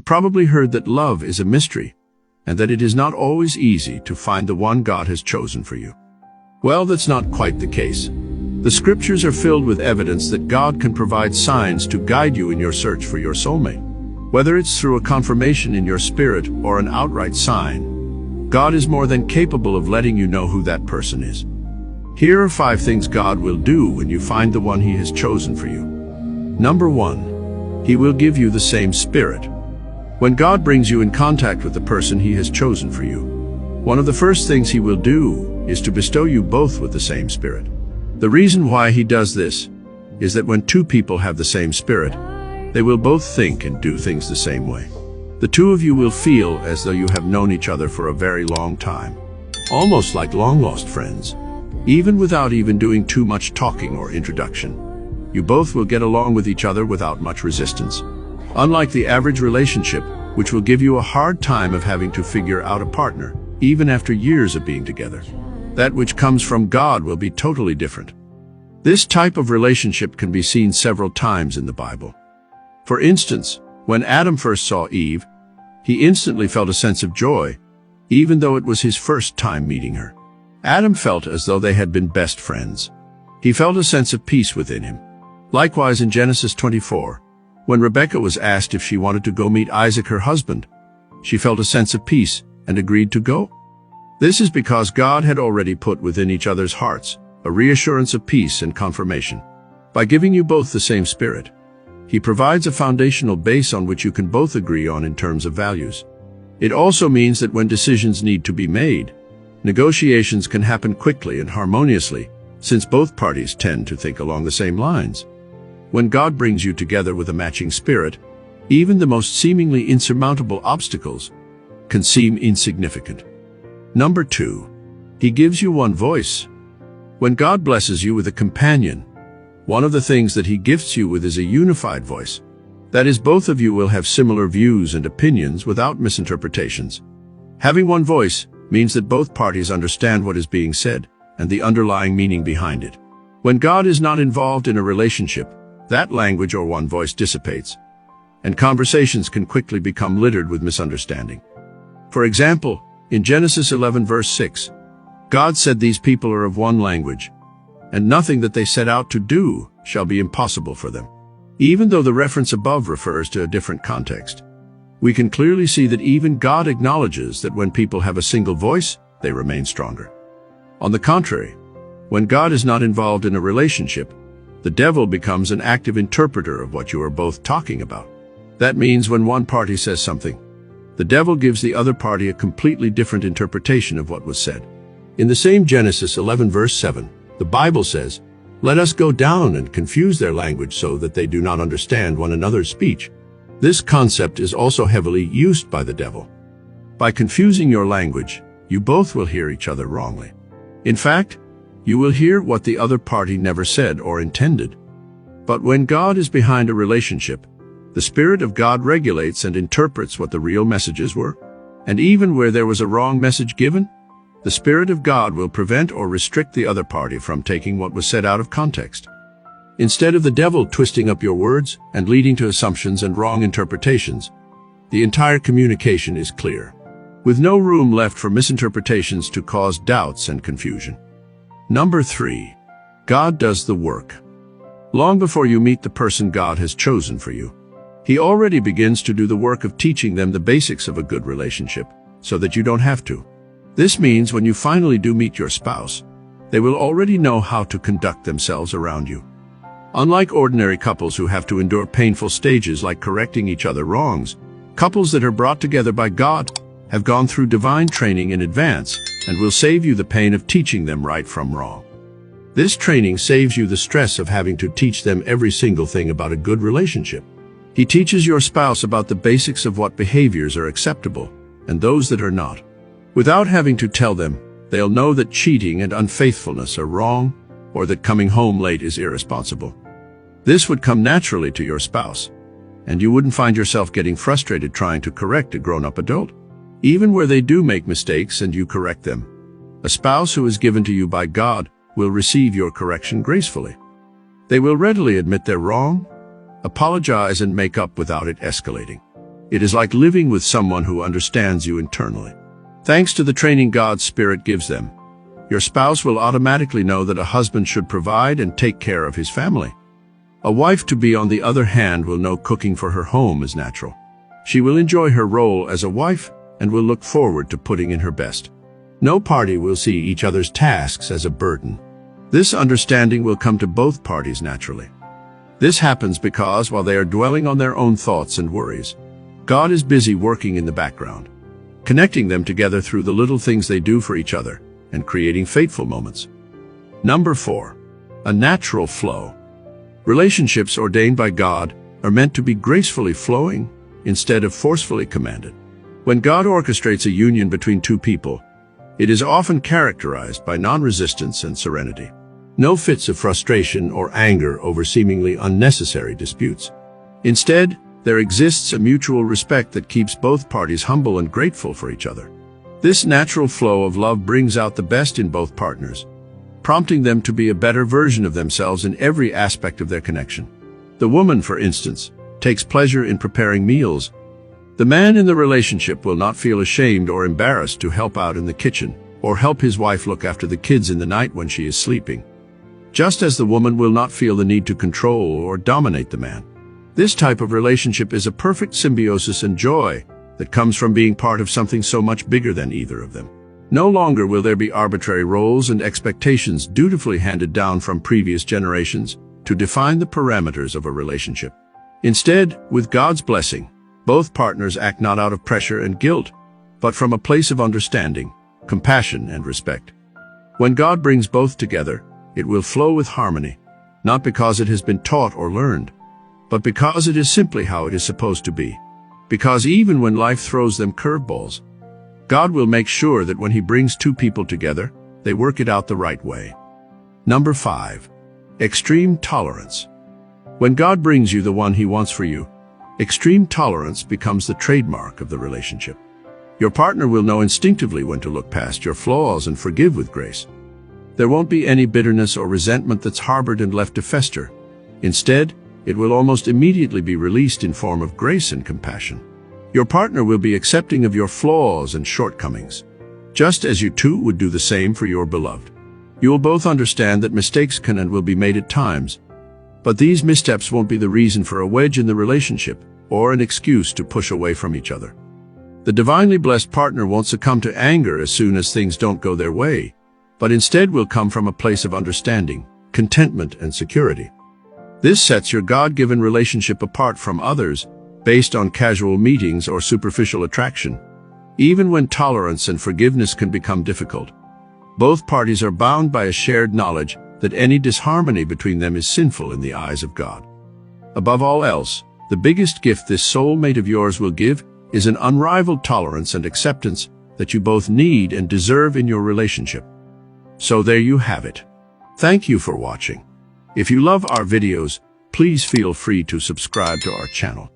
probably heard that love is a mystery, and that it is not always easy to find the one God has chosen for you. Well, that's not quite the case. The scriptures are filled with evidence that God can provide signs to guide you in your search for your soulmate. Whether it's through a confirmation in your spirit or an outright sign, God is more than capable of letting you know who that person is. Here are 5 things God will do when you find the one He has chosen for you. Number 1, He will give you the same spirit. When God brings you in contact with the person He has chosen for you, one of the first things He will do is to bestow you both with the same spirit. The reason why He does this is that when 2 people have the same spirit, they will both think and do things the same way. The 2 of you will feel as though you have known each other for a very long time, almost like long-lost friends. Even without even doing too much talking or introduction, you both will get along with each other without much resistance. Unlike the average relationship, which will give you a hard time of having to figure out a partner, even after years of being together, that which comes from God will be totally different. This type of relationship can be seen several times in the Bible. For instance, when Adam first saw Eve, he instantly felt a sense of joy, even though it was his first time meeting her. Adam felt as though they had been best friends. He felt a sense of peace within him. Likewise, in Genesis 24, when Rebekah was asked if she wanted to go meet Isaac, her husband, she felt a sense of peace and agreed to go. This is because God had already put within each other's hearts a reassurance of peace and confirmation. By giving you both the same spirit, He provides a foundational base on which you can both agree on in terms of values. It also means that when decisions need to be made, negotiations can happen quickly and harmoniously, since both parties tend to think along the same lines. When God brings you together with a matching spirit, even the most seemingly insurmountable obstacles can seem insignificant. Number 2, He gives you one voice. When God blesses you with a companion, one of the things that He gifts you with is a unified voice. That is, both of you will have similar views and opinions without misinterpretations. Having one voice means that both parties understand what is being said and the underlying meaning behind it. When God is not involved in a relationship, that language or one voice dissipates, and conversations can quickly become littered with misunderstanding. For example, in Genesis 11 verse 6, God said these people are of one language, and nothing that they set out to do shall be impossible for them. Even though the reference above refers to a different context, we can clearly see that even God acknowledges that when people have a single voice, they remain stronger. On the contrary, when God is not involved in a relationship, the devil becomes an active interpreter of what you are both talking about. That means when one party says something, the devil gives the other party a completely different interpretation of what was said. In the same Genesis 11 verse 7, the Bible says, "Let us go down and confuse their language so that they do not understand one another's speech." This concept is also heavily used by the devil. By confusing your language, you both will hear each other wrongly. In fact, you will hear what the other party never said or intended. But when God is behind a relationship, the Spirit of God regulates and interprets what the real messages were. And even where there was a wrong message given, the Spirit of God will prevent or restrict the other party from taking what was said out of context. Instead of the devil twisting up your words and leading to assumptions and wrong interpretations, the entire communication is clear, with no room left for misinterpretations to cause doubts and confusion. Number 3, God does the work. Long before you meet the person God has chosen for you, He already begins to do the work of teaching them the basics of a good relationship, so that you don't have to. This means when you finally do meet your spouse, they will already know how to conduct themselves around you. Unlike ordinary couples who have to endure painful stages like correcting each other's wrongs, couples that are brought together by God have gone through divine training in advance and will save you the pain of teaching them right from wrong. This training saves you the stress of having to teach them every single thing about a good relationship. He teaches your spouse about the basics of what behaviors are acceptable and those that are not. Without having to tell them, they'll know that cheating and unfaithfulness are wrong, or that coming home late is irresponsible. This would come naturally to your spouse, and you wouldn't find yourself getting frustrated trying to correct a grown-up adult. Even where they do make mistakes and you correct them, a spouse who is given to you by God will receive your correction gracefully. They will readily admit they're wrong, apologize, and make up without it escalating. It is like living with someone who understands you internally. Thanks to the training God's Spirit gives them, your spouse will automatically know that a husband should provide and take care of his family. A wife-to-be, on the other hand, will know cooking for her home is natural. She will enjoy her role as a wife and will look forward to putting in her best. No party will see each other's tasks as a burden. This understanding will come to both parties naturally. This happens because while they are dwelling on their own thoughts and worries, God is busy working in the background, connecting them together through the little things they do for each other and creating fateful moments. Number 4, a natural flow. Relationships ordained by God are meant to be gracefully flowing instead of forcefully commanded. When God orchestrates a union between two people, it is often characterized by non-resistance and serenity. No fits of frustration or anger over seemingly unnecessary disputes. Instead, there exists a mutual respect that keeps both parties humble and grateful for each other. This natural flow of love brings out the best in both partners, prompting them to be a better version of themselves in every aspect of their connection. The woman, for instance, takes pleasure in preparing meals. The man in the relationship will not feel ashamed or embarrassed to help out in the kitchen or help his wife look after the kids in the night when she is sleeping, just as the woman will not feel the need to control or dominate the man. This type of relationship is a perfect symbiosis and joy that comes from being part of something so much bigger than either of them. No longer will there be arbitrary roles and expectations dutifully handed down from previous generations to define the parameters of a relationship. Instead, with God's blessing, both partners act not out of pressure and guilt, but from a place of understanding, compassion, and respect. When God brings both together, it will flow with harmony, not because it has been taught or learned, but because it is simply how it is supposed to be. Because even when life throws them curveballs, God will make sure that when He brings two people together, they work it out the right way. Number 5, extreme tolerance. When God brings you the one He wants for you, extreme tolerance becomes the trademark of the relationship. Your partner will know instinctively when to look past your flaws and forgive with grace. There won't be any bitterness or resentment that's harbored and left to fester. Instead, it will almost immediately be released in form of grace and compassion. Your partner will be accepting of your flaws and shortcomings, just as you too would do the same for your beloved. You will both understand that mistakes can and will be made at times, but these missteps won't be the reason for a wedge in the relationship or an excuse to push away from each other. The divinely blessed partner won't succumb to anger as soon as things don't go their way, but instead will come from a place of understanding, contentment, and security. This sets your God-given relationship apart from others based on casual meetings or superficial attraction. Even when tolerance and forgiveness can become difficult, both parties are bound by a shared knowledge that any disharmony between them is sinful in the eyes of God. Above all else, the biggest gift this soulmate of yours will give is an unrivaled tolerance and acceptance that you both need and deserve in your relationship. So there you have it. Thank you for watching. If you love our videos, please feel free to subscribe to our channel.